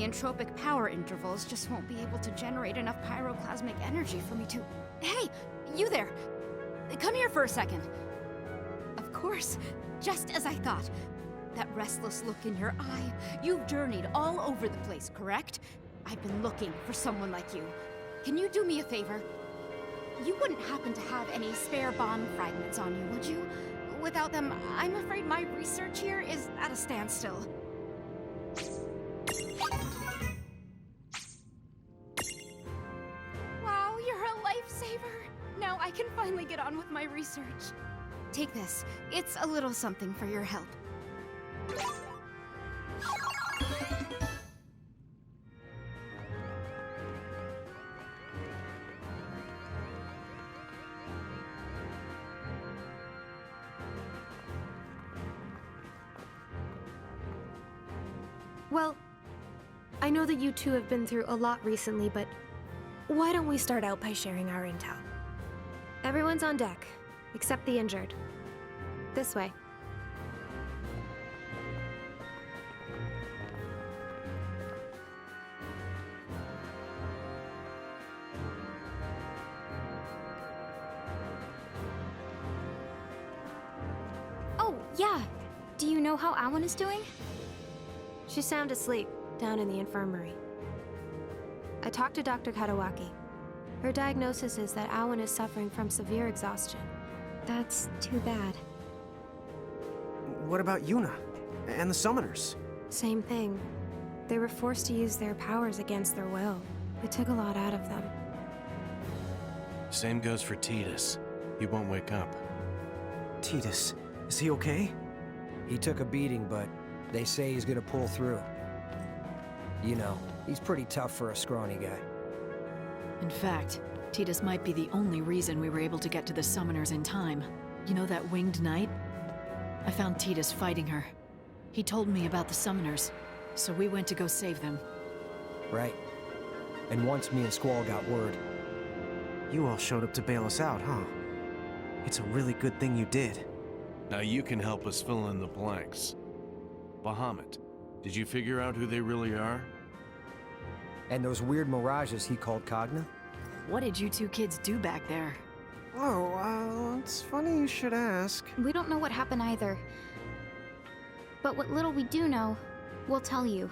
The entropic power intervals just won't be able to generate enough pyroclasmic energy for me to... Hey! You there! Come here for a second. Of course, just as I thought. That restless look in your eye. You've journeyed all over the place, correct? I've been looking for someone like you. Can you do me a favor? You wouldn't happen to have any spare bomb fragments on you, would you? Without them, I'm afraid my research here is at a standstill. Wow, you're a lifesaver! Now I can finally get on with my research. Take this. It's a little something for your help. Well, I know that you two have been through a lot recently, but why don't we start out by sharing our intel? Everyone's on deck, except the injured. This way. Oh, yeah. Do you know how Hauyn is doing? She's sound asleep, down in the infirmary. I talked to Dr. Katawaki. Her diagnosis is that Hauyn is suffering from severe exhaustion. That's too bad. What about Yuna? And the summoners? Same thing. They were forced to use their powers against their will. It took a lot out of them. Same goes for Tidus. He won't wake up. Tidus, is he okay? He took a beating, but they say he's gonna pull through. You know, he's pretty tough for a scrawny guy. In fact, Tidus might be the only reason we were able to get to the summoners in time. You know that winged knight? I found Tidus fighting her. He told me about the summoners, so we went to go save them. Right. And once me and Squall got word. You all showed up to bail us out, huh? It's a really good thing you did. Now you can help us fill in the blanks. Bahamut, did you figure out who they really are? And those weird mirages he called Cogna? What did you two kids do back there? Oh, it's funny you should ask. We don't know what happened either. But what little we do know, we'll tell you.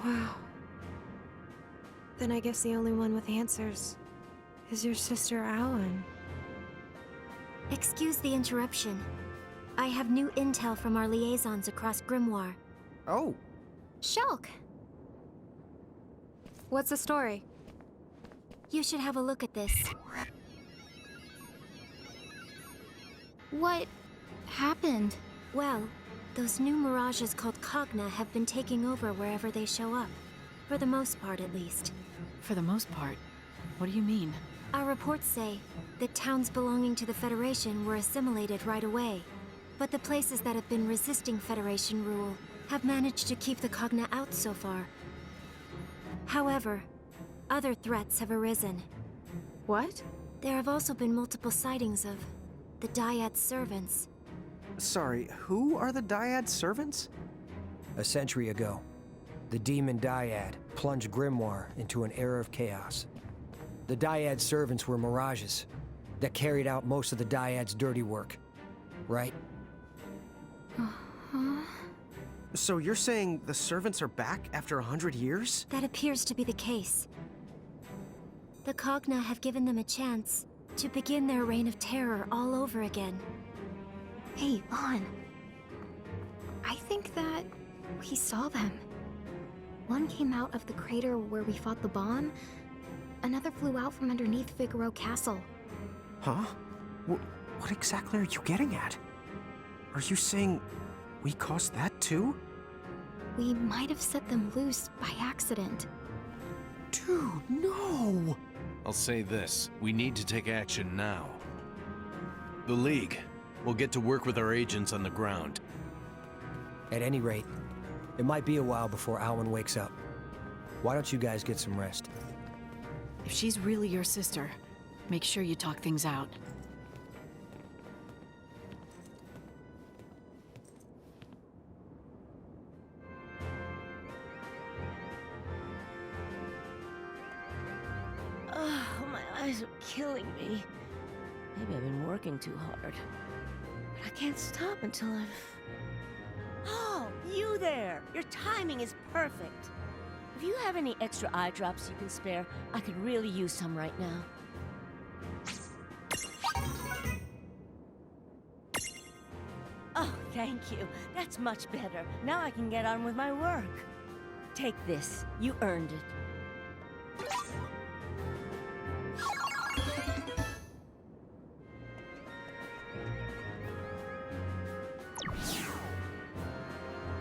Wow. Then I guess the only one with answers is your sister Hauyn. Excuse the interruption. I have new intel from our liaisons across Grymoire. Oh. Shulk! What's the story? You should have a look at this. What happened? Well, those new mirages called Cogna have been taking over wherever they show up. For the most part, at least. For the most part. What do you mean? Our reports say that towns belonging to the Federation were assimilated right away. But the places that have been resisting Federation rule have managed to keep the Cogna out so far. However, other threats have arisen. What? There have also been multiple sightings of the Dyad servants. Sorry, who are the Dyad servants? A century ago, the demon Dyad plunged Grymoire into an era of chaos. The Dyad servants were mirages that carried out most of the Dyad's dirty work, right? So you're saying the servants are back after 100 years? That appears to be the case. The Cogna have given them a chance to begin their reign of terror all over again. Hey, Lann. I think that we saw them. One came out of the crater where we fought the bomb. Another flew out from underneath Figaro Castle. Huh? What exactly are you getting at? Are you saying we caused that too? We might have set them loose by accident. Dude, no! I'll say this, we need to take action now. The League will get to work with our agents on the ground. At any rate, it might be a while before Hauyn wakes up. Why don't you guys get some rest? If she's really your sister, make sure you talk things out. Oh, my eyes are killing me. Maybe I've been working too hard. But I can't stop until I've... Oh, you there! Your timing is perfect. If you have any extra eye drops you can spare, I could really use some right now. Oh, thank you. That's much better. Now I can get on with my work. Take this. You earned it.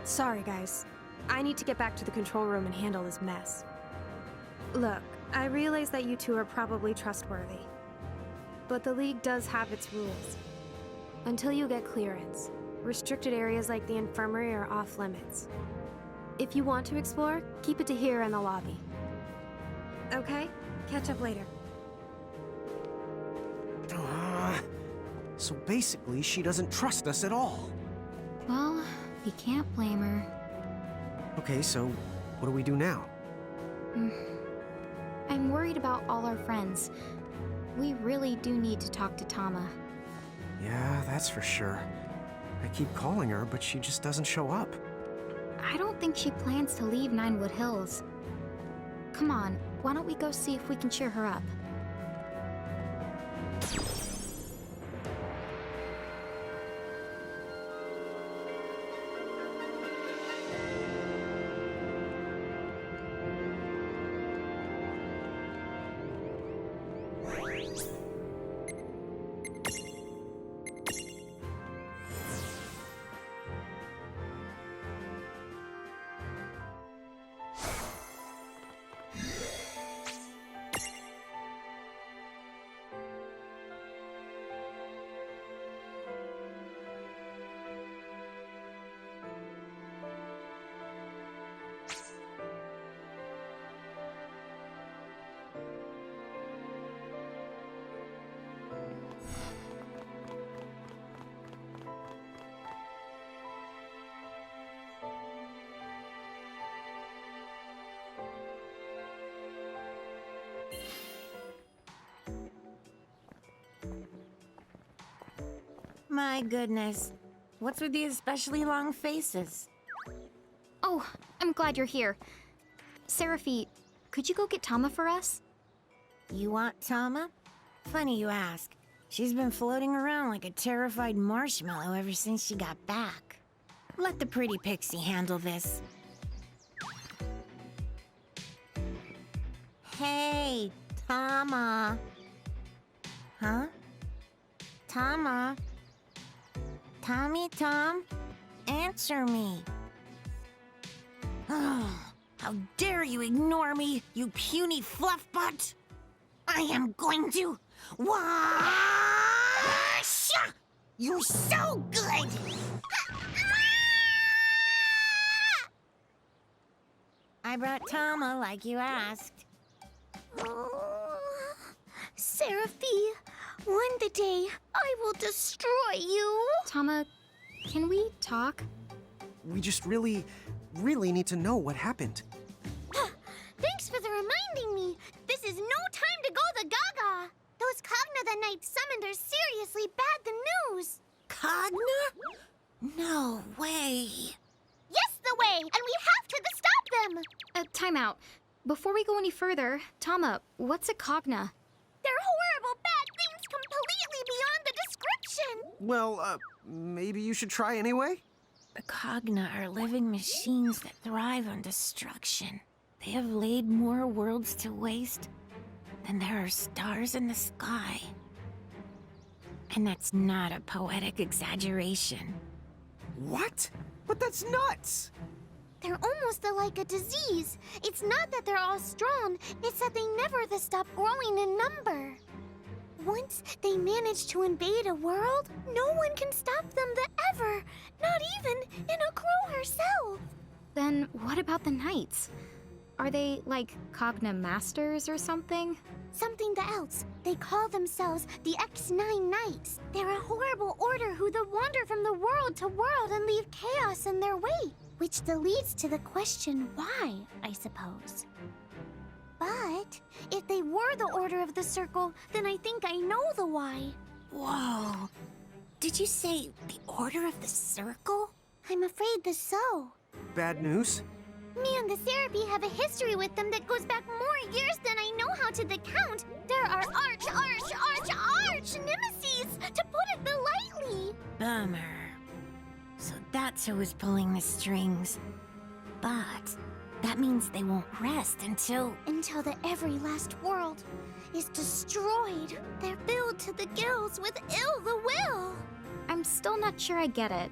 Sorry, guys. I need to get back to the control room and handle this mess. Look, I realize that you two are probably trustworthy. But the League does have its rules. Until you get clearance, restricted areas like the infirmary are off limits. If you want to explore, keep it to here in the lobby. Okay? Catch up later. So basically, she doesn't trust us at all. Well, we can't blame her. Okay, so what do we do now? I'm worried about all our friends. We really do need to talk to Tama. Yeah, that's for sure. I keep calling her, but she just doesn't show up. I don't think she plans to leave Ninewood Hills. Come on, why don't we go see if we can cheer her up? My goodness. What's with these especially long faces? Oh, I'm glad you're here. Seraphi, could you go get Tama for us? You want Tama? Funny you ask. She's been floating around like a terrified marshmallow ever since she got back. Let the pretty pixie handle this. Hey, Tama. Huh? Tama? Tommy Tom? Answer me. Oh, how dare you ignore me, you puny fluffbutt! I am going to... Washa! You're so good! I brought Tama like you asked. Oh, Seraphi, one the day I will destroy you. Tama, can we talk? We just really need to know what happened. Thanks for the reminding me. This is no time to go the gaga. Those Cogna the Night summoned are seriously bad the news. Cogna? No way. Yes, the way, and we have to stop them. Time out. Before we go any further, Tama, what's a Cogna? They're horrible bad things completely beyond the description. Well, maybe you should try anyway? The Cogna are living machines that thrive on destruction. They have laid more worlds to waste than there are stars in the sky. And that's not a poetic exaggeration. What? But that's nuts! They're almost like a disease. It's not that they're all strong, it's that they never stop growing in number. Once they manage to invade a world, no one can stop them ever, not even Enna Kros herself. Then what about the Knights? Are they like Cogna Masters or something? Something else. They call themselves the X9 Knights. They're a horrible order who wander from the world to world and leave chaos in their way. Which leads to the question why, I suppose. But if they were the Order of the Circle, then I think I know the why. Whoa. Did you say the Order of the Circle? I'm afraid so. Bad news? Me and the Serapi have a history with them that goes back more years than I know how to count. There are arch nemesis, to put it lightly. Bummer. So that's who was pulling the strings. But that means they won't rest until the every last world is destroyed. They're filled to the gills with ill the will. I'm still not sure I get it.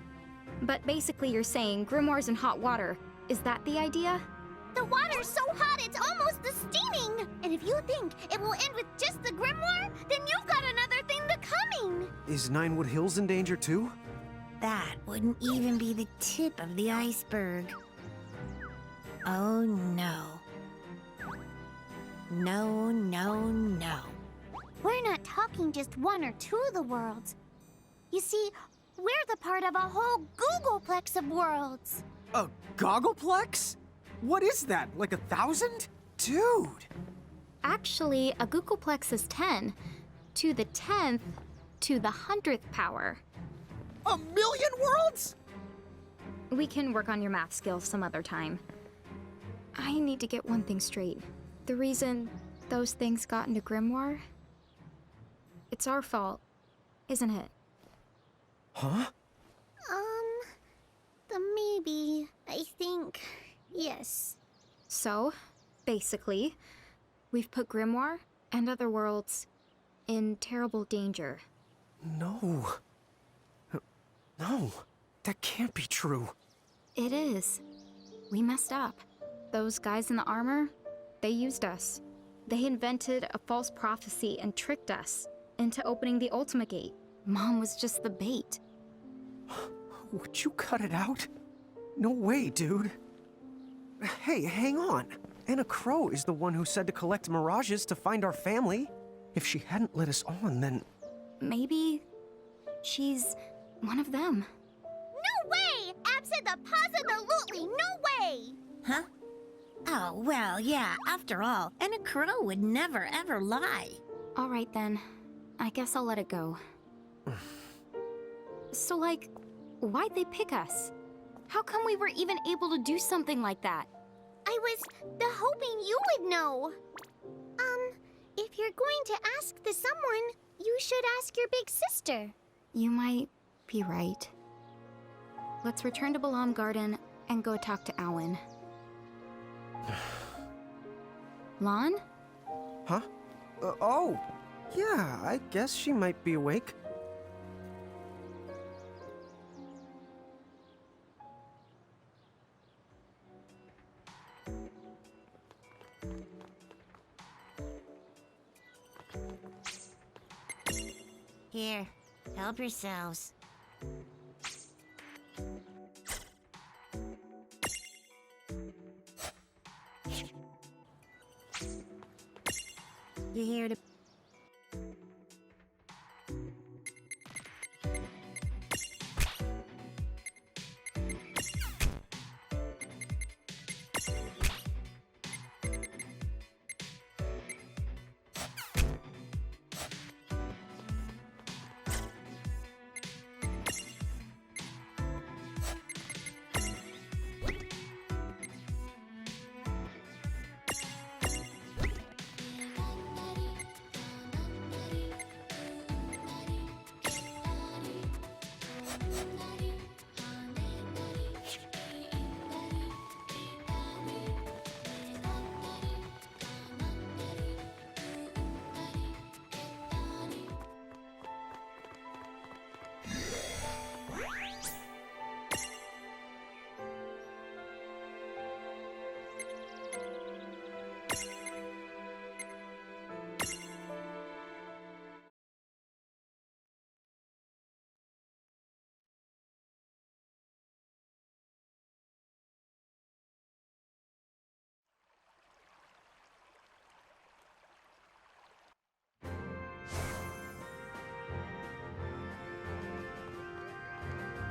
But basically you're saying grimoires in hot water. Is that the idea? The water's so hot it's almost steaming. And if you think it will end with just the Grymoire, then you've got another thing coming. Is Ninewood Hills in danger too? that wouldn't even be the tip of the iceberg. Oh no. No, no, no. We're not talking just one or two of the worlds. You see, we're the part of a whole Googleplex of worlds. A goggleplex? What is that, like 1,000? Dude! Actually, a Googleplex is 10. To the 10th, to the 100th power. 1,000,000 worlds?! We can work on your math skills some other time. I need to get one thing straight. The reason those things got into Grymoire? It's our fault, isn't it? Huh? Maybe. I think. Yes. So, basically, we've put Grymoire and other worlds in terrible danger. No. No. That can't be true. It is. We messed up. Those guys in the armor, they used us. They invented a false prophecy and tricked us into opening the Ultima Gate. Mom was just the bait. Would you cut it out? No way, dude. Hey, hang on. Enna Kros is the one who said to collect mirages to find our family. If she hadn't let us on, then... Maybe she's one of them. No way! Abso-the-posi-the-lutely no way! Huh? Oh, well, yeah, after all, Enna Kros would never ever lie. All right then. I guess I'll let it go. So, like, why'd they pick us? How come we were even able to do something like that? I was hoping you would know. If you're going to ask someone, you should ask your big sister. You might be right. Let's return to Balam Garden and go talk to Hauyn. Lann? Huh? Oh! Yeah, I guess she might be awake. Here, help yourselves. You here to...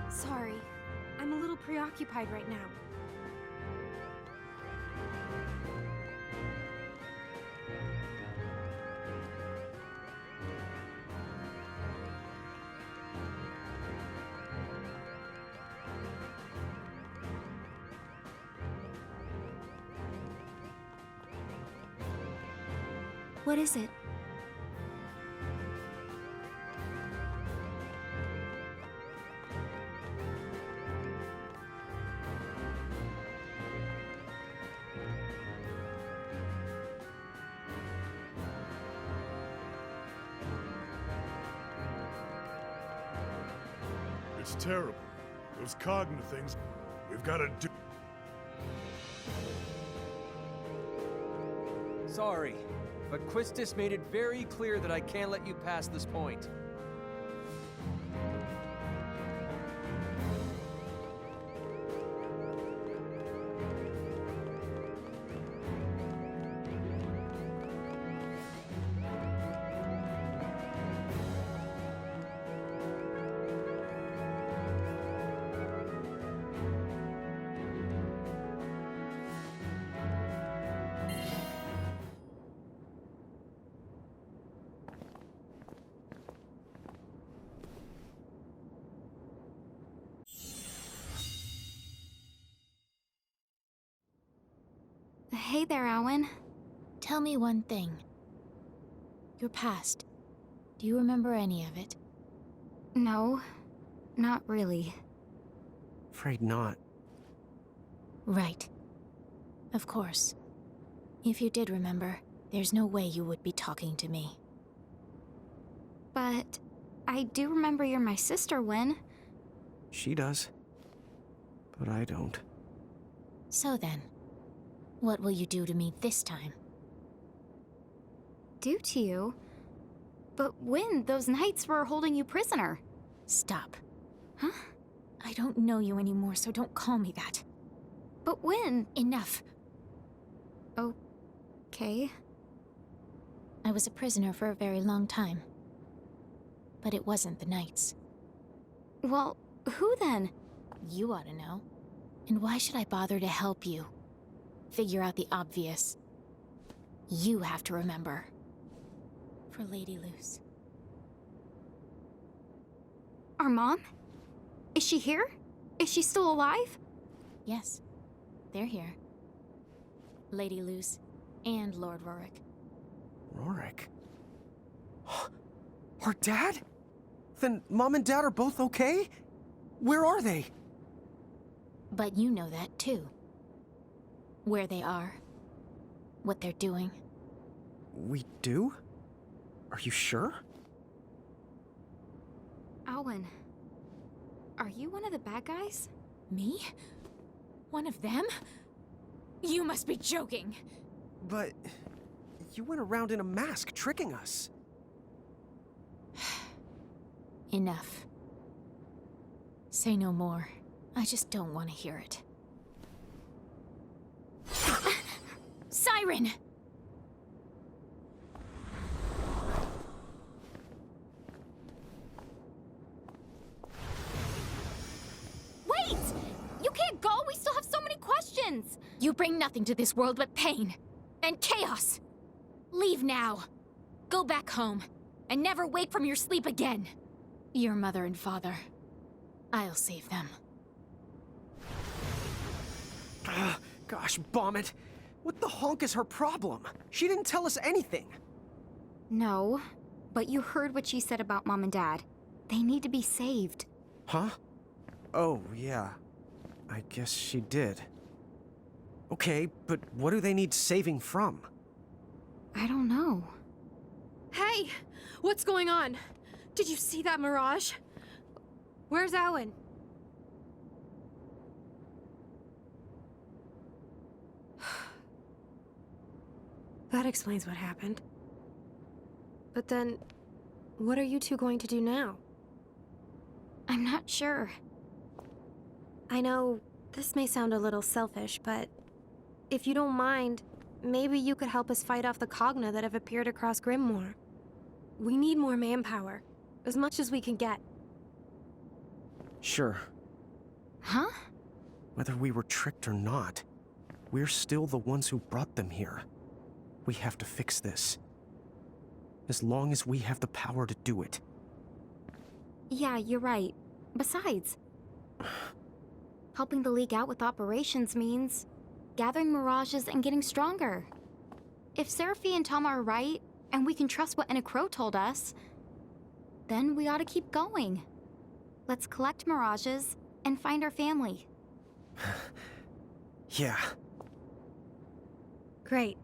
Sorry, I'm a little preoccupied right now. What is it? It's terrible. Those Cogna things, we've got to do... Sorry, but Quistis made it very clear that I can't let you pass this point. Hey there, Hauyn. Tell me one thing. Your past. Do you remember any of it? No, not really. Afraid not. Right. Of course. If you did remember, there's no way you would be talking to me. But I do remember you're my sister, Wynn. She does. But I don't. So then, what will you do to me this time? Do to you? But Wynn, those knights were holding you prisoner. Stop. Huh? I don't know you anymore, so don't call me that. But Wynn... Enough. Okay. I was a prisoner for a very long time. But it wasn't the knights. Well, who then? You ought to know. And why should I bother to help you? Figure out the obvious. You have to remember. For Lady Lusse. Our mom? Is she here? Is she still alive? Yes, they're here. Lady Lusse and Lord Rorik. Rorik? Our dad? Then Mom and Dad are both okay? Where are they? But you know that too. Where they are. What they're doing. We do? Are you sure? Hauyn, are you one of the bad guys? Me? One of them? You must be joking. But you went around in a mask tricking us. Enough. Say no more. I just don't want to hear it. Siren! Wait! You can't go! We still have so many questions! You bring nothing to this world but pain. And chaos! Leave now. Go back home. And never wake from your sleep again. Your mother and father. I'll save them. Gosh, bomb it. What the honk is her problem? She didn't tell us anything. No, but you heard what she said about Mom and Dad. They need to be saved. Huh? Oh, yeah. I guess she did. Okay, but what do they need saving from? I don't know. Hey! What's going on? Did you see that mirage? Where's Hauyn? That explains what happened. But then, what are you two going to do now? I'm not sure. I know this may sound a little selfish, but if you don't mind, maybe you could help us fight off the Cogna that have appeared across Grymoire. We need more manpower, as much as we can get. Sure. Huh? Whether we were tricked or not, we're still the ones who brought them here. We have to fix this. As long as we have the power to do it. Yeah, you're right. Besides, helping the League out with operations means gathering mirages and getting stronger. If Seraphi and Tama are right, and we can trust what Enna Kros told us, then we ought to keep going. Let's collect mirages and find our family. Yeah. Great.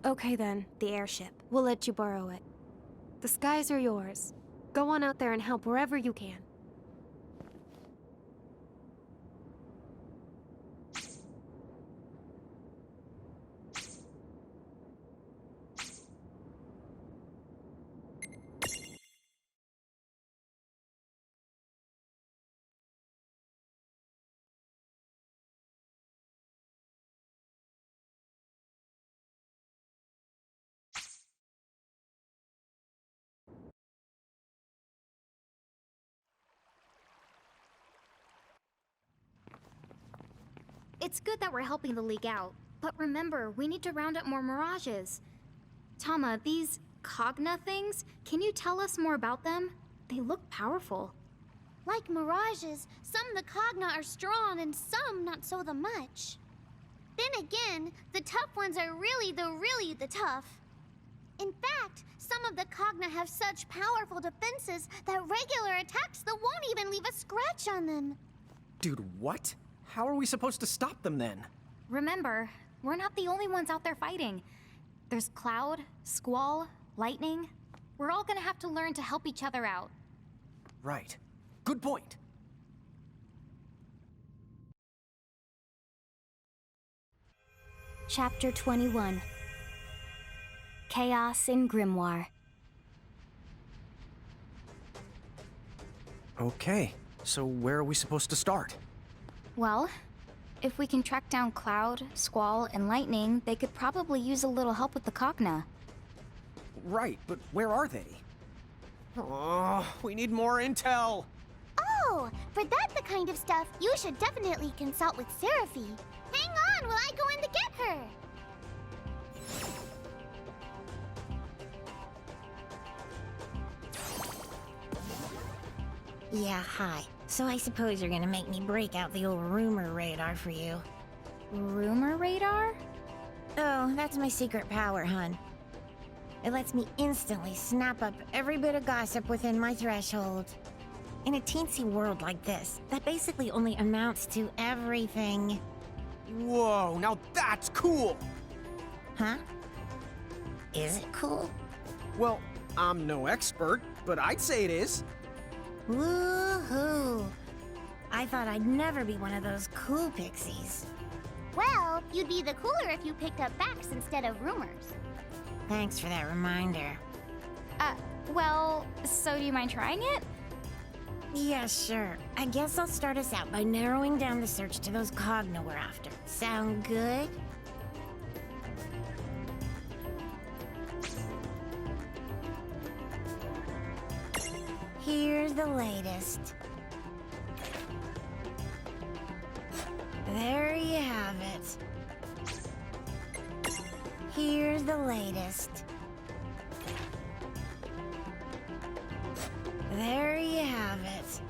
Okay then, the airship. We'll let you borrow it. The skies are yours. Go on out there and help wherever you can. It's good that we're helping the League out, but remember, we need to round up more mirages. Tama, these Cogna things, can you tell us more about them? They look powerful. Like mirages, some of the Cogna are strong and some not so the much. Then again, the tough ones are really the tough. In fact, some of the Cogna have such powerful defenses that regular attacks that won't even leave a scratch on them. Dude, what? How are we supposed to stop them then? Remember, we're not the only ones out there fighting. There's Cloud, Squall, Lightning. We're all gonna have to learn to help each other out. Right. Good point. Chapter 21. Chaos in Grymoire. Okay, so where are we supposed to start? Well, if we can track down Cloud, Squall, and Lightning, they could probably use a little help with the Cogna. Right, but where are they? Oh, we need more intel! Oh, for that the kind of stuff you should definitely consult with Seraphy. Hang on while I go in to get her! Yeah, hi. So I suppose you're gonna make me break out the old rumor radar for you. Rumor radar? Oh, that's my secret power, hun. It lets me instantly snap up every bit of gossip within my threshold. In a teensy world like this, that basically only amounts to everything. Whoa, now that's cool! Huh? Is it cool? Well, I'm no expert, but I'd say it is. Woohoo! I thought I'd never be one of those cool pixies. Well, you'd be the cooler if you picked up facts instead of rumors. Thanks for that reminder. Well, so do you mind trying it? Yeah, sure. I guess I'll start us out by narrowing down the search to those Cogna we're after. Sound good? Here's the latest. There you have it. Here's the latest. There you have it.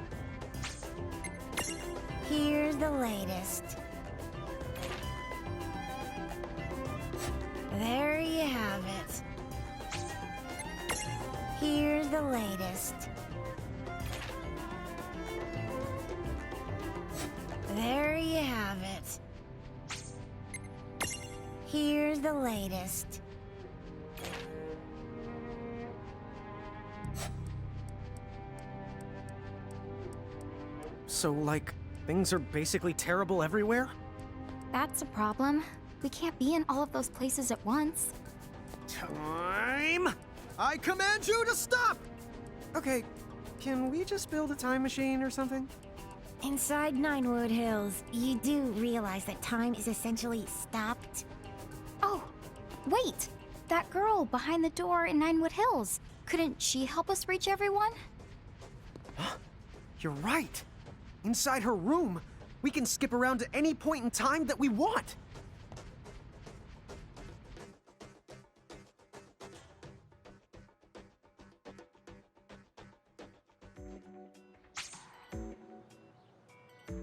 Here's the latest. There you have it. Here's the latest. There you have it. Here's the latest. So, like, things are basically terrible everywhere? That's a problem. We can't be in all of those places at once. Time! I command you to stop! Okay, can we just build a time machine or something? Inside Ninewood Hills, you do realize that time is essentially stopped? Oh, wait! That girl behind the door in Ninewood Hills. Couldn't she help us reach everyone? You're right. Inside her room, we can skip around to any point in time that we want.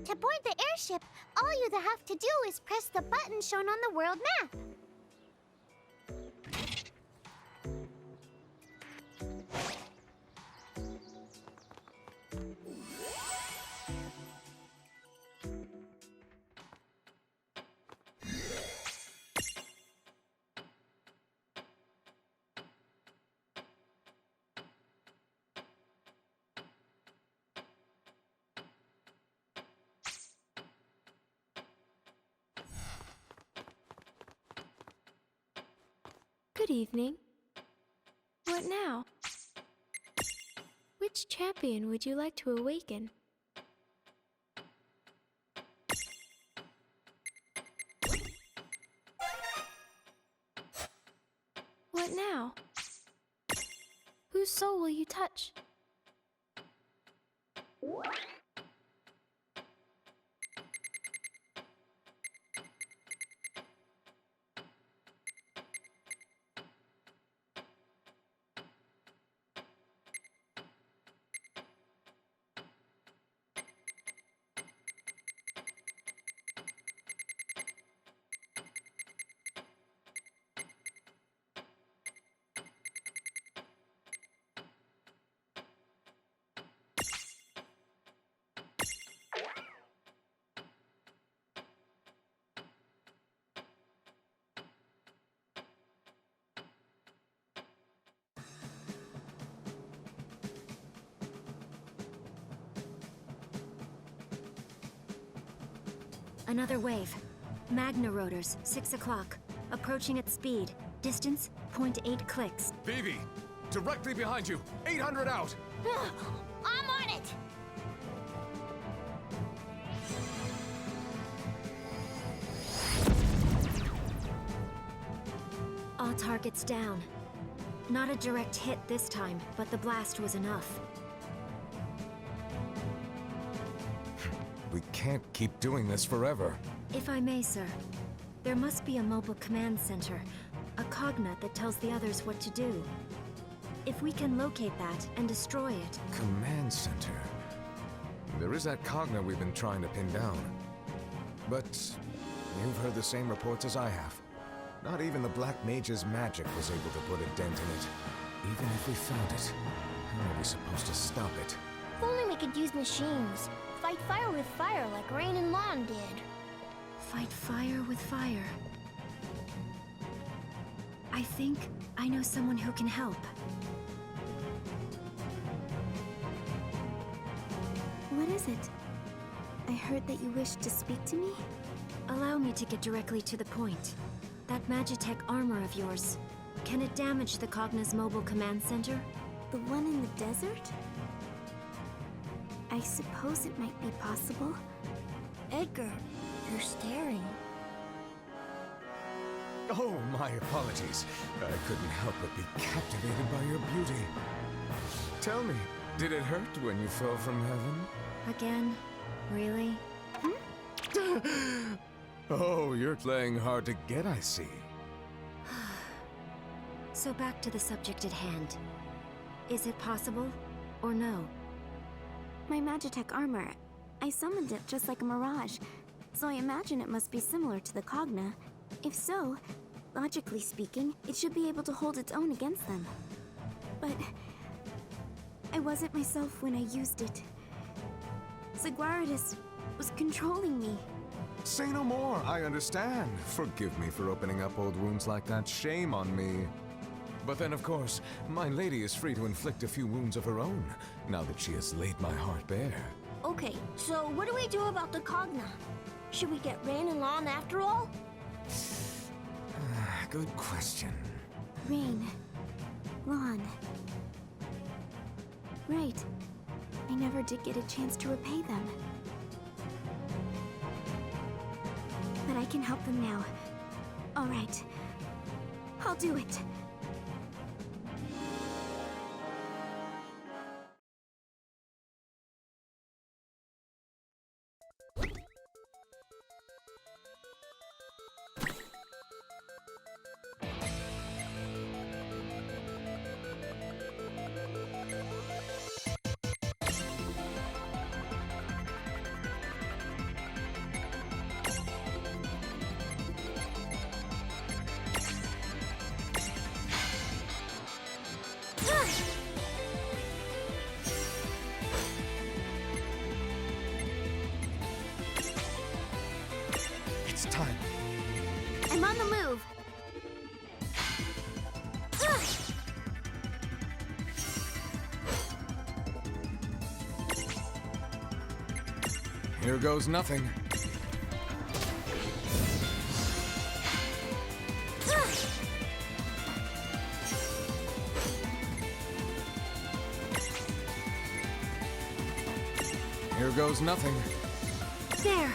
To board the airship, all you have to do is press the button shown on the world map. Good evening. What now? Which champion would you like to awaken? What now? Whose soul will you touch? Another wave. Magna rotors, 6 o'clock. Approaching at speed. Distance, 0.8 clicks. Vivi! Directly behind you! 800 out! I'm on it! All targets down. Not a direct hit this time, but the blast was enough. We can't keep doing this forever. If I may, sir. There must be a mobile command center. A cognate that tells the others what to do. If we can locate that and destroy it... Command center. There is that cognate we've been trying to pin down. But you've heard the same reports as I have. Not even the Black Mage's magic was able to put a dent in it. Even if we found it, how are we supposed to stop it? If only we could use machines. Fight fire with fire like Reynn and Lann did. Fight fire with fire. I think I know someone who can help. What is it? I heard that you wished to speak to me? Allow me to get directly to the point. That Magitech armor of yours, can it damage the Cogna's mobile command center? The one in the desert? I suppose it might be possible. Edgar, you're staring. Oh, my apologies. I couldn't help but be captivated by your beauty. Tell me, did it hurt when you fell from heaven? Again? Really? Oh, you're playing hard to get, I see. So back to the subject at hand. Is it possible, or no? My Magitech armor, I summoned it just like a mirage, so I imagine it must be similar to the Cogna. If so, logically speaking, it should be able to hold its own against them. But I wasn't myself when I used it. Segwarides was controlling me. Say no more, I understand. Forgive me for opening up old wounds like that. Shame on me. But then, of course, my lady is free to inflict a few wounds of her own, now that she has laid my heart bare. Okay, so what do we do about the Cogna? Should we get Reynn and Lann after all? Good question. Reynn. Lann. Right. I never did get a chance to repay them. But I can help them now. All right. I'll do it. It's time. I'm on the move. Here goes nothing. Here goes nothing. There!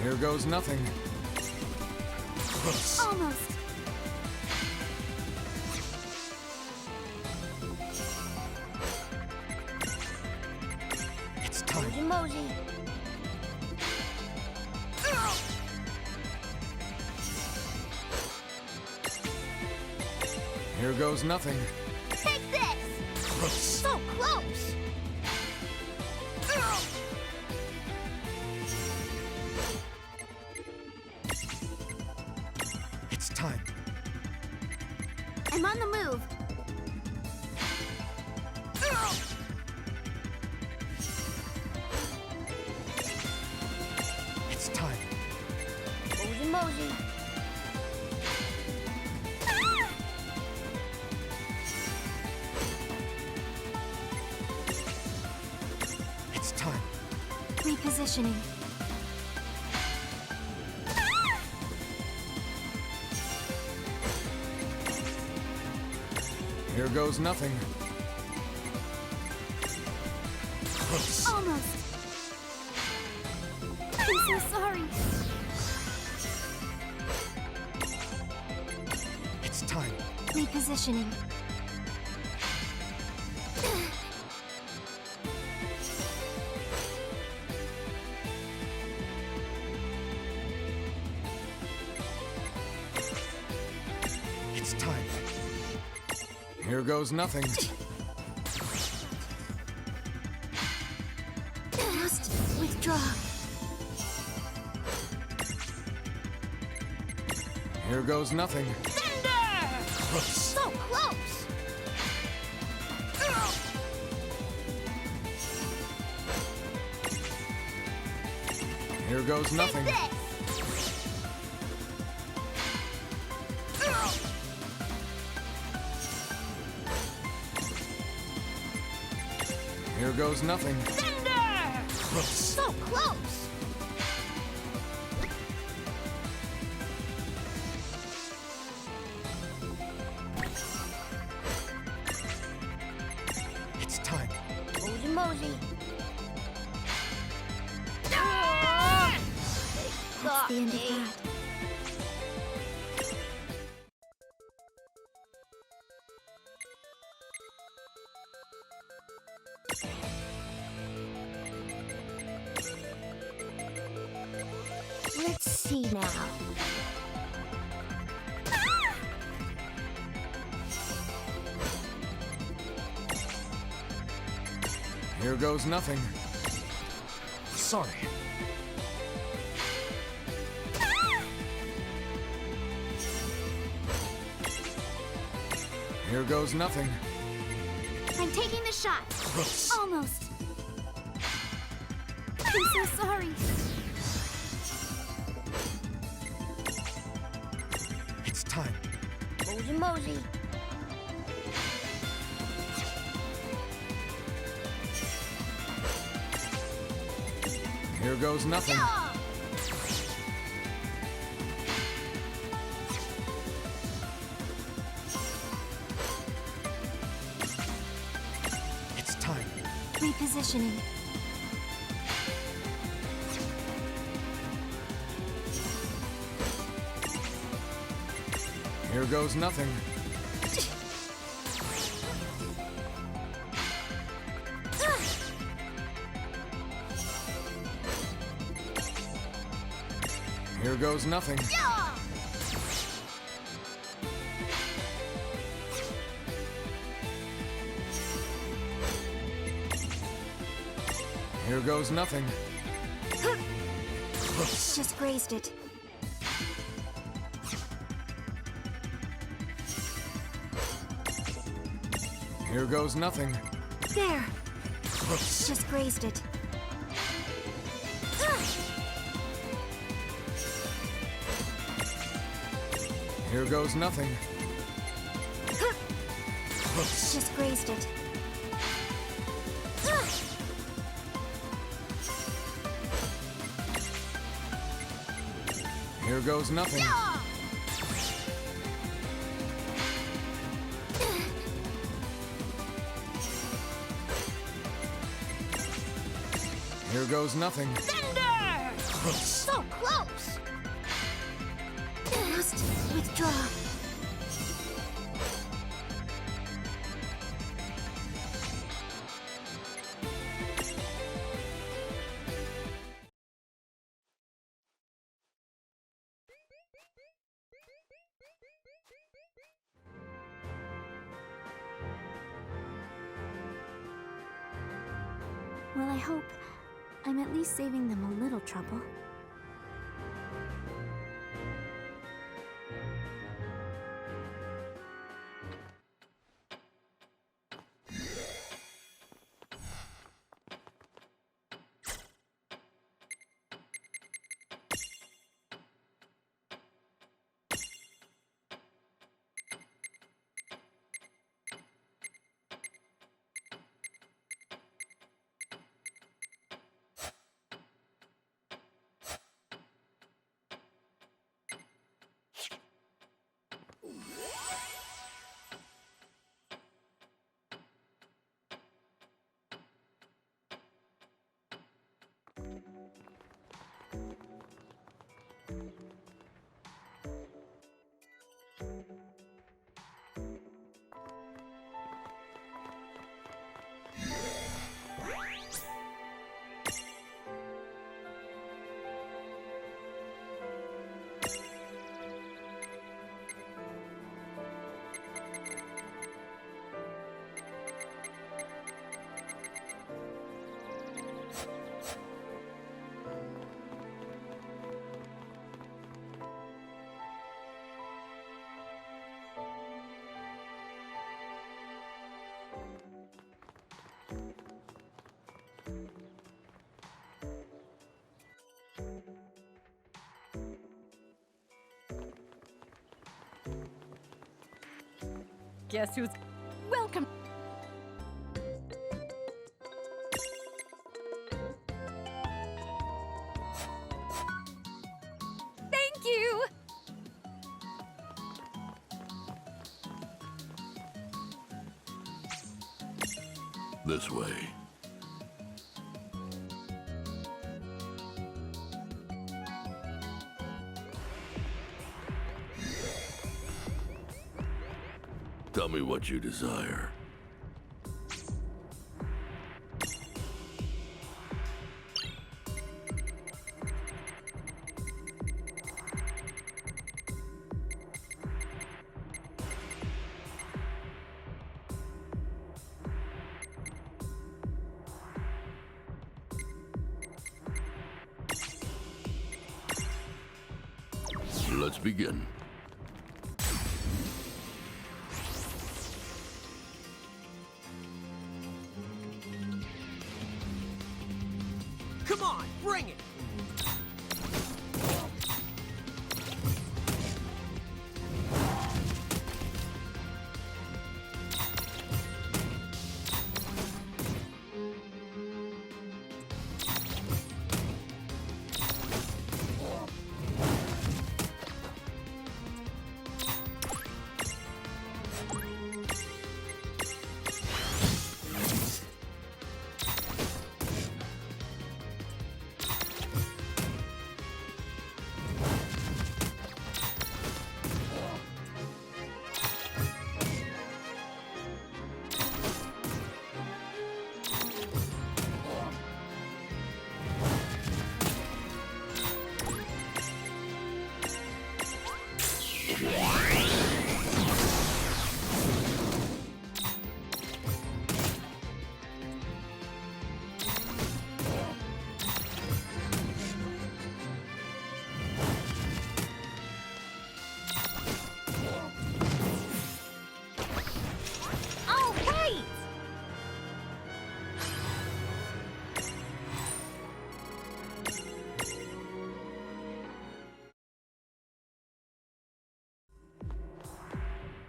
Here goes nothing. Almost! It's time. Emoji. Here goes nothing. Take this! So close! It's time. I'm on the move. It's time. Emoji. It's time. Repositioning. Here goes nothing. Almost. I'm so sorry. It's time. Repositioning. It's time. Here goes nothing. Just withdraw. Here goes nothing. So close! Here goes nothing. This! Here goes nothing. So close! It's time. Emoji. That's the end of that. Let's see now. Here goes nothing. Sorry. Here goes nothing. I'm taking the shot. Almost. I'm so sorry. It's time. Emoji. Here goes nothing. It's time. Repositioning. Here goes nothing. Here goes nothing. Here goes nothing. Just grazed it. Here goes nothing. There. Just grazed it. Here goes nothing. Just grazed it. Here goes nothing. Here goes nothing. Thunder! So close! Just withdraw. Well, I hope I'm at least saving them a little trouble. Guess who's... Welcome! Thank you! This way. Tell me what you desire. Let's begin. Come on, bring it!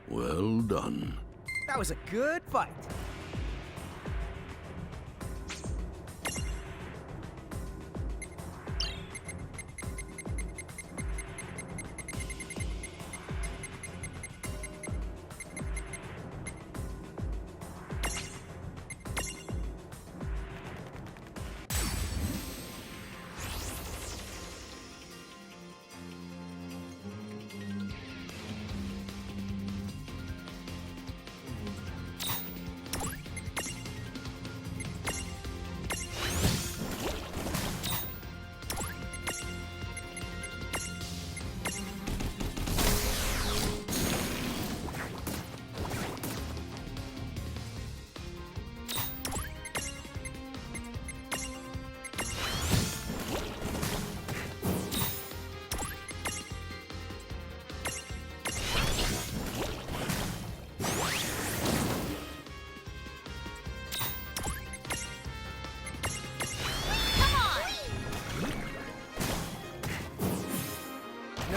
Well done. That was a good fight.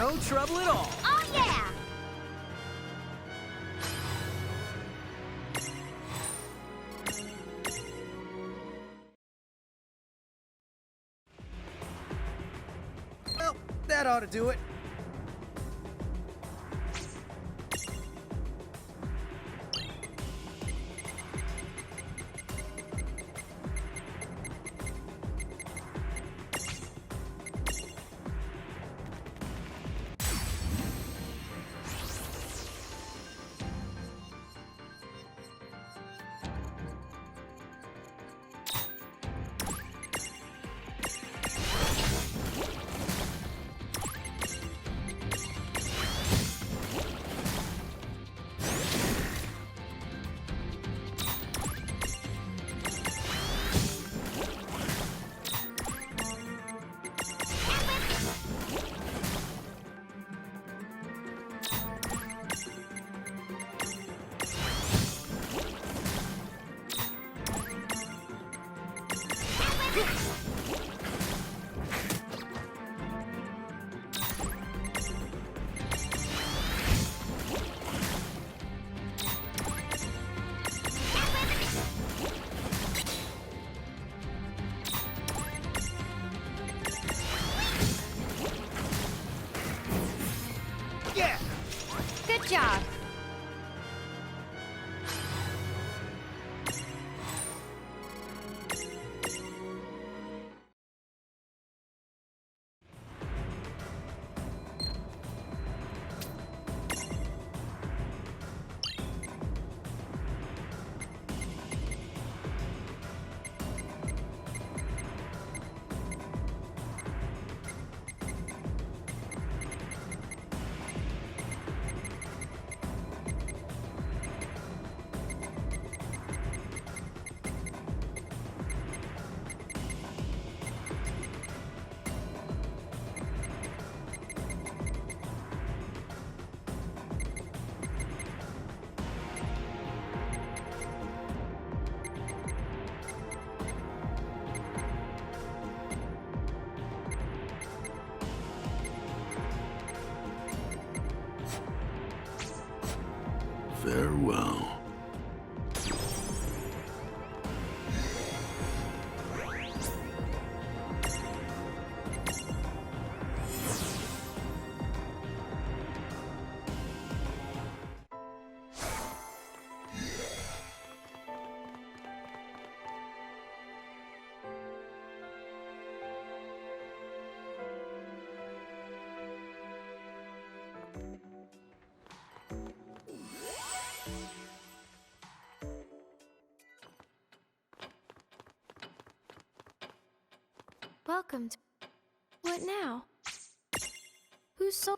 No trouble at all. Oh yeah! Well, that ought to do it. Good job. Farewell. Welcome to... What now? Who's so...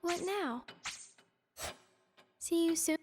What now? See you soon.